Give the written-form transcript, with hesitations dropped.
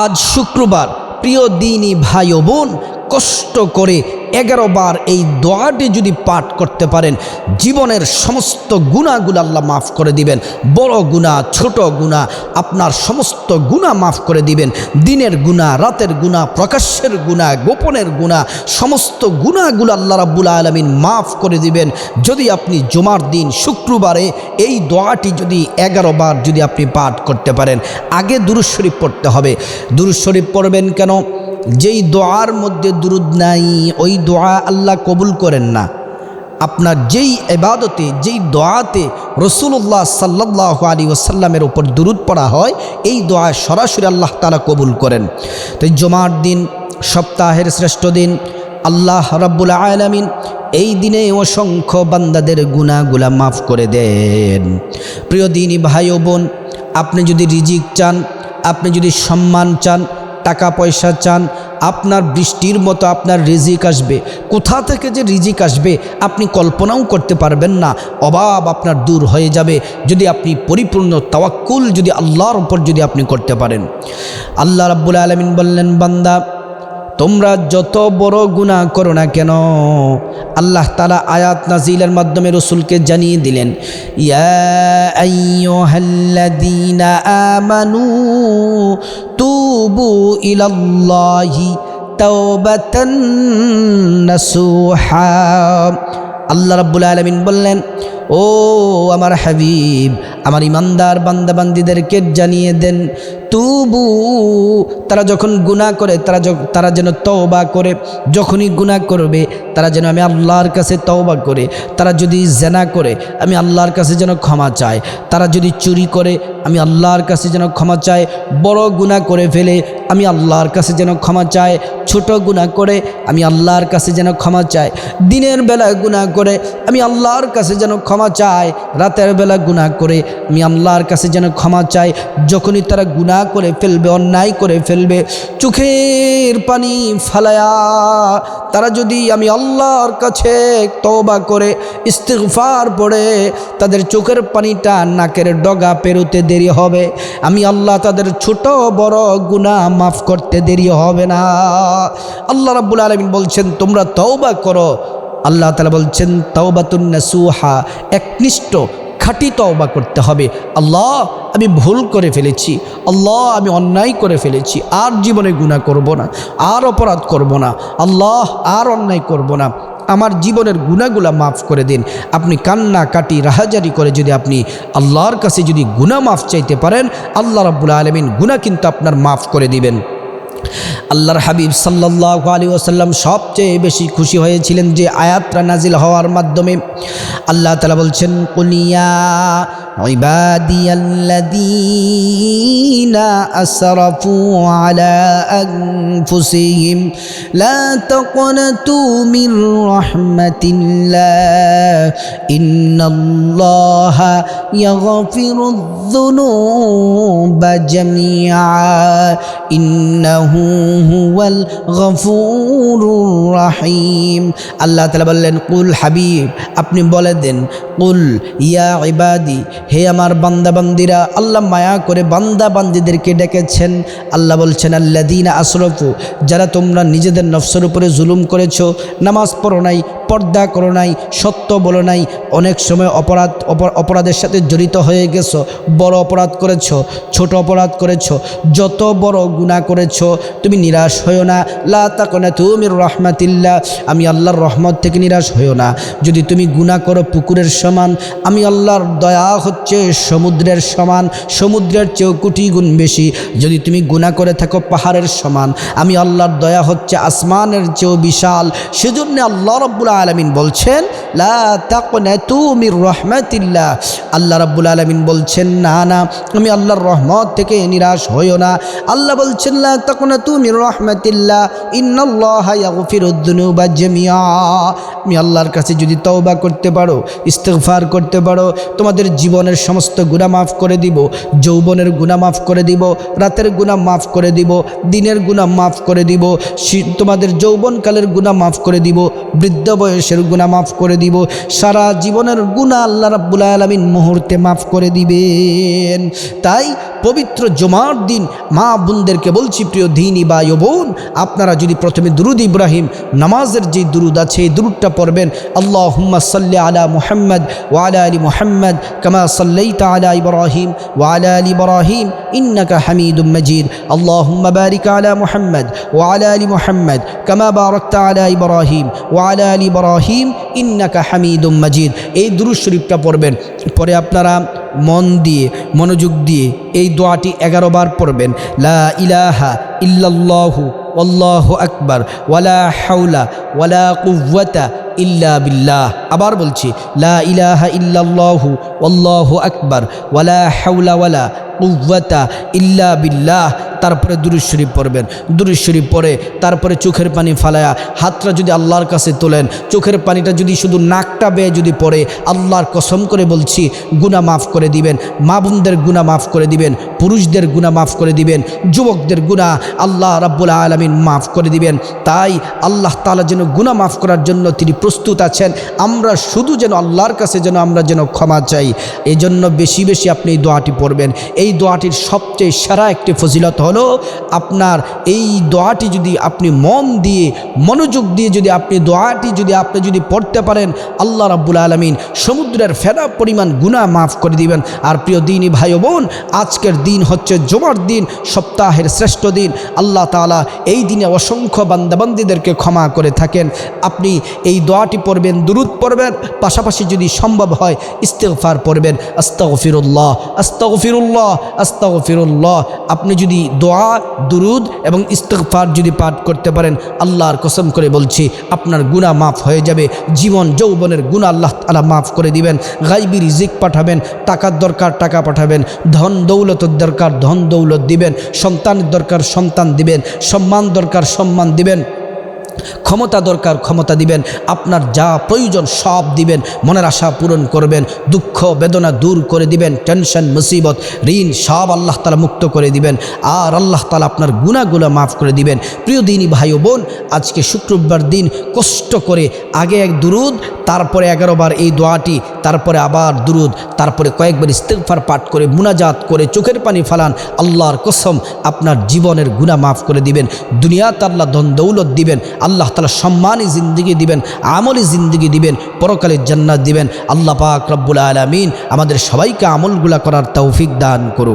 আজ শুক্রবার, প্রিয় দিনী ভাই ও বোন, কষ্ট করে 11 বার এই দোয়াটি যদি পাঠ করতে পারেন, জীবনের সমস্ত গুনাহগুলো আল্লাহ মাফ করে দিবেন। বড় গুনাহ, ছোট গুনাহ, আপনার সমস্ত গুনাহ মাফ করে দিবেন। দিনের গুনাহ, রাতের গুনাহ, প্রকাশ্যের গুনাহ, গোপনের গুনাহ, সমস্ত গুনাহগুলো আল্লাহ রাব্বুল আলামিন মাফ করে দিবেন যদি আপনি জুমার দিন শুক্রবারে এই দোয়াটি যদি 11 বার যদি আপনি পাঠ করতে পারেন। আগে দুরূদ শরীফ পড়তে হবে। দুরূদ শরীফ পড়বেন কেন? যেই দোয়ার মধ্যে দুরূদ নাই ওই দোয়া আল্লাহ কবুল করেন না। আপনার যেই ইবাদতে, যেই দোয়াতে রাসূলুল্লাহ সাল্লাল্লাহু আলাইহি ওয়াসাল্লামের উপর দুরূদ পড়া হয়, এই দোয়া সরাসরি আল্লাহ তাআলা কবুল করেন। তাই জুমার দিন সপ্তাহের শ্রেষ্ঠ দিন, আল্লাহ রাব্বুল আলামিন এই দিনে অসংখ্য বান্দাদের গুনাহগুলা মাফ করে দেন। প্রিয় দিনী ভাই ও বোন, আপনি যদি রিজিক চান, আপনি যদি সম্মান চান, টাকা পয়সা চান, আপনার বৃষ্টির মতো আপনার রিজিক আসবে। কোথা থেকে যে রিজিক আসবে আপনি কল্পনাও করতে পারবেন না। অভাব আপনার দূর হয়ে যাবে যদি আপনি পরিপূর্ণ তাওয়াক্কুল যদি আল্লাহর উপর যদি আপনি করতে পারেন। আল্লাহ রাব্বুল আলামিন বললেন, বান্দা তোমরা যত বড় গুনাহ করো না কেন, আল্লাহ তাআলা আয়াত নাজিলের মাধ্যমে রাসূলকে জানিয়ে দিলেন, ইয়া আইয়ুহাল্লাযীনা আমানু তুবু ইলাল্লাহি তাওবাতান নাসুহা। আল্লাহ রাব্বুল আলামিন বললেন, ও আমার হাবিব, আমার ইমানদার বান্দাবান্দিদেরকে জানিয়ে দেন, তুবু, তারা যখন গুনাহ করে তারা যেন তওবা করে। যখনই গুনাহ করবে তারা যেন আমি আল্লাহর কাছে তওবা করে। তারা যদি জিনা করে আমি আল্লাহর কাছে যেন ক্ষমা চায়। তারা যদি চুরি করে আমি আল্লাহর কাছে যেন ক্ষমা চায়। বড় গুনাহ করে ফেলে আমি আল্লাহর কাছে যেন ক্ষমা চায়। ছোট গুনাহ করে আমি আল্লাহর কাছে যেন ক্ষমা চায়। দিনের বেলা গুনাহ করে আমি আল্লাহর কাছে যেন ক্ষমা চায়। রাতের বেলা গুনাহ করে আমি আল্লাহর কাছে যেন ক্ষমা চাই। যখনই তারা গুনাহ করে ফেলবে, অন্যায় করে ফেলবে, চোখের পানি ফালায়া তারা যদি আমি আল্লাহর কাছে তওবা করে ইস্তিগফার পড়ে, তাদের চোখের পানিটা নাকের ডগা পেরোতে দেরি হবে। আমি আল্লাহ তাদের ছোট বড় গুনাহ মাফ করতে দেরি হবে না। আল্লাহ রাব্বুল আলামিন বলছেন, তোমরা তওবা করো। আল্লাহ তাআলা বলছেন, তাওবাতুন নাসুহা, একনিষ্ঠ খাঁটি তওবা করতে হবে। আল্লাহ আমি ভুল করে ফেলেছি, আল্লাহ আমি অন্যায় করে ফেলেছি, আর জীবনে গুনাহ করব না, আর অপরাধ করব না, আল্লাহ আর অন্যায় করব না, আমার জীবনের গুনাহগুলা মাফ করে দিন। আপনি কান্না কাটি রাহাজারি করে যদি আপনি আল্লাহর কাছে যদি গুনাহ মাফ চাইতে পারেন, আল্লাহ রাব্বুল আলামিন গুনাহ কিন্তু আপনার মাফ করে দিবেন। আল্লাহর হাবিব সাল্লাল্লাহু আলাইহি ওয়াসাল্লাম সবচেয়ে বেশি খুশি হয়েছিলেন যে আয়াতটা নাজিল হওয়ার মাধ্যমে। আল্লাহ তাআলা বলছেন, কুল ইয়া ইবাদিয়াল্লাযীনা আসরাফু আলা আনফুসিহিম লা তাকনাতু মির রাহমাতিল্লাহ ইন্নাল্লাহা ইয়াগফিরুয যুনুবা জামিআ ইন্নাহু হুয়াল গফুরুর রহিম। আল্লাহ তাআলা বললেন, কুল হাবিব আপনি বলে দেন, কুল ইয়া ইবাদি, হে আমার বান্দা বান্দিরা। আল্লাহ মায়া করে বান্দা বান্দিদেরকে ডেকেছেন। আল্লাহ বলছেন, আল্লাযীনা আসরাফু, যারা তোমরা নিজেদের নফসের উপরে জুলুম করেছো, নামাজ পড়ো নাই, পর্দা করো নাই, সত্য বলো নাই, অনেক সময় অপরাধের সাথে জড়িত হয়ে গেছো, বড় অপরাধ করেছো, ছোট অপরাধ করেছো, যত বড় গুনাহ করেছো, তুমি নিরাশ হইও না। লা তাকনাতু মির রাহমাতিল্লাহ, আমি আল্লাহর রহমত থেকে নিরাশ হইও না। যদি তুমি গুনাহ করো পুকুরের সমান, আমি আল্লাহর দয়া হচ্ছে সমুদ্রের সমান, সমুদ্রের চেয়েও কোটি গুণ বেশি। যদি তুমি গুনাহ করে থাকো পাহাড়ের সমান, আমি আল্লাহর দয়া হচ্ছে আসমানের চেয়েও বিশাল। সেজন্য আল্লাহ রাব্বুল আলামিন বলছেন, লা তাকনাতু মির রাহমাতিল্লাহ। আল্লাহ রাব্বুল আলামিন বলছেন, না না, আমি আল্লাহর রহমত থেকে নিরাশ হইও না। আল্লাহ বলছেন, লা তাকনাতু মির রাহমাতিল্লাহ ইন্নাল্লাহা ইয়াগফিরুয যুনুবা জামিআ। আমি আল্লাহর কাছে যদি তওবা করতে পারো, ইস্তিগফার করতে পারো, তোমাদের জীবনের সমস্ত গুনাহ মাফ করে দিব। যৌবনের গুনাহ মাফ করে দিব, রাতের গুনাহ মাফ করে দিব, দিনের গুনাহ মাফ করে দিব, তোমাদের যৌবনকালের গুনাহ মাফ করে দিব, বৃদ্ধ বয়সের গুনাহ মাফ করে দিব, সারা জীবনের গুনাহ আল্লাহ রাব্বুল আলামিন মুহূর্তে মাফ করে দিবেন। তাই পবিত্র জুমার দিন মা বোনদেরকে বলছি, প্রিয় দিনী ভাই ও বোন, আপনারা যদি প্রথমে দুরুদ ইব্রাহিম নামাজের যে দুরুদ আছে এই দুরুদটা পড়বেন, আল্লাহুম্মা সাল্লি আলা মুহাম্মদ ওয়া আলা আলি মুহাম্মদ কামা সাল্লাইতা আলা ইব্রাহিম ওয়া আলা আলি ইব্রাহিম ইন্নাকা হামিদুম মাজিদ, আল্লাহুম্মা বারিক আলা মুহাম্মদ ওয়া আলা আলি মুহাম্মদ কামা বারাকতা আলা ইব্রাহিম ওয়া আলা আলি ইব্রাহিম ইন্নাকা হামিদুম মাজিদ। এই দুরূদ শরীফটা পড়বেন। পরে আপনারা মন দিয়ে মনোযোগ দিয়ে এই দোয়াটি 11 বার পড়বেন। লা ইলাহা ইল্লাল্লাহু আল্লাহু আকবার ওয়ালা হাওলা ওয়ালা কুওয়াতা ইল্লা বিল্লাহ। আবার বলছি, লা ইলাহা ইল্লাল্লাহু আল্লাহু আকবার ওয়ালা হাওলা ওয়ালা কুওয়াতা ইল্লা বিল্লাহ। তারপরে দুরূদ শরীফ পড়বেন। দুরূদ শরীফ পড়ে তারপরে চোখের পানি ফালায়া হাতটা যদি আল্লাহর কাছে তোলেন, চোখের পানিটা যদি শুধু নাকটা বেয়ে যদি পড়ে, আল্লাহর কসম করে বলছি গুনাহ মাফ করে দিবেন। মা বোনদের গুনাহ মাফ করে দিবেন, পুরুষদের গুনাহ মাফ করে দিবেন, যুবকদের গুনাহ আল্লাহ রাব্বুল আলামিন মাফ করে দিবেন। তাই আল্লাহ তাআলা যেন গুনাহ মাফ করার জন্য তিনি প্রস্তুত আছেন। আমরা শুধু যেন আল্লাহর কাছে আমরা যেন ক্ষমা চাই। এই জন্য বেশি বেশি আপনি এই দোয়াটি পড়বেন। এই দোয়াটির সবচেয়ে সেরা একটি ফজিলত হলো, আপনার এই দোয়াটি যদি আপনি মন দিয়ে মনোযোগ দিয়ে যদি আপনি দোয়াটি যদি পড়তে পারেন, আল্লাহ রাব্বুল আলামিন সমুদ্রের ফেনা পরিমাণ গুনাহ মাফ করে দিবেন। আর প্রিয় দিনী ভাই ও বোন, আজকের দিন হচ্ছে জুমার দিন, সপ্তাহের শ্রেষ্ঠ দিন। আল্লাহ তাআলা এই দিনে অসংখ্য বান্দাবান্দীদেরকে ক্ষমা করে থাকেন। আপনি এই দোয়াটি পড়বেন, দুরূদ পড়বেন, পাশাপাশি যদি সম্ভব হয় ইস্তিগফার পড়বেন। আস্তাগফিরুল্লাহ আস্তাগফিরুল্লাহ আস্তাগফিরুল্লাহ। আপনি যদি দোয়া, দুরূদ এবং ইস্তিগফার যদি পাঠ করতে পারেন, আল্লাহর কসম করে বলছি আপনার গুনাহ মাফ হয়ে যাবে। জীবন যৌবনের গুনাহ আল্লাহ তাআলা মাফ করে দিবেন। গায়বী রিজিক পাঠাবেন, টাকার দরকার টাকা পাঠাবেন, ধন দৌলতের দরকার ধন দৌলত দিবেন, সন্তানের দরকার সন্তান দিবেন, সম্মান দরকার সম্মান দিবেন, ক্ষমতা দরকার ক্ষমতা দিবেন, আপনার যা প্রয়োজন সব দিবেন, মনের আশা পূরণ করবেন, দুঃখ বেদনা দূর করে দিবেন, টেনশন মুসিবত ঋণ সব আল্লাহ তাআলা মুক্ত করে দিবেন। আর আল্লাহ তাআলা আপনার গুনাহগুলো মাফ করে দিবেন। প্রিয় দিনী ভাই ও বোন, আজকে শুক্রবার দিন কষ্ট করে আগে এক দুরূদ, তারপরে 11 বার এই দোয়াটি, তারপরে আবার দুরূদ, তারপরে কয়েকবার ইস্তিগফার পাঠ করে মুনাজাত করে চোখের পানি ফালান। আল্লাহর কসম আপনার জীবনের গুনাহ মাফ করে দিবেন। দুনিয়াতে আল্লাহ ধন দৌলত দিবেন, আল্লাহ তাআলা সম্মানী জিন্দেগি দিবেন, আমলি জিন্দেগি দিবেন, পরকালের জান্নাত দিবেন। আল্লাহ পাক রব্বুল আলামিন আমাদের সবাইকে আমলগুলা করার তৌফিক দান করুন।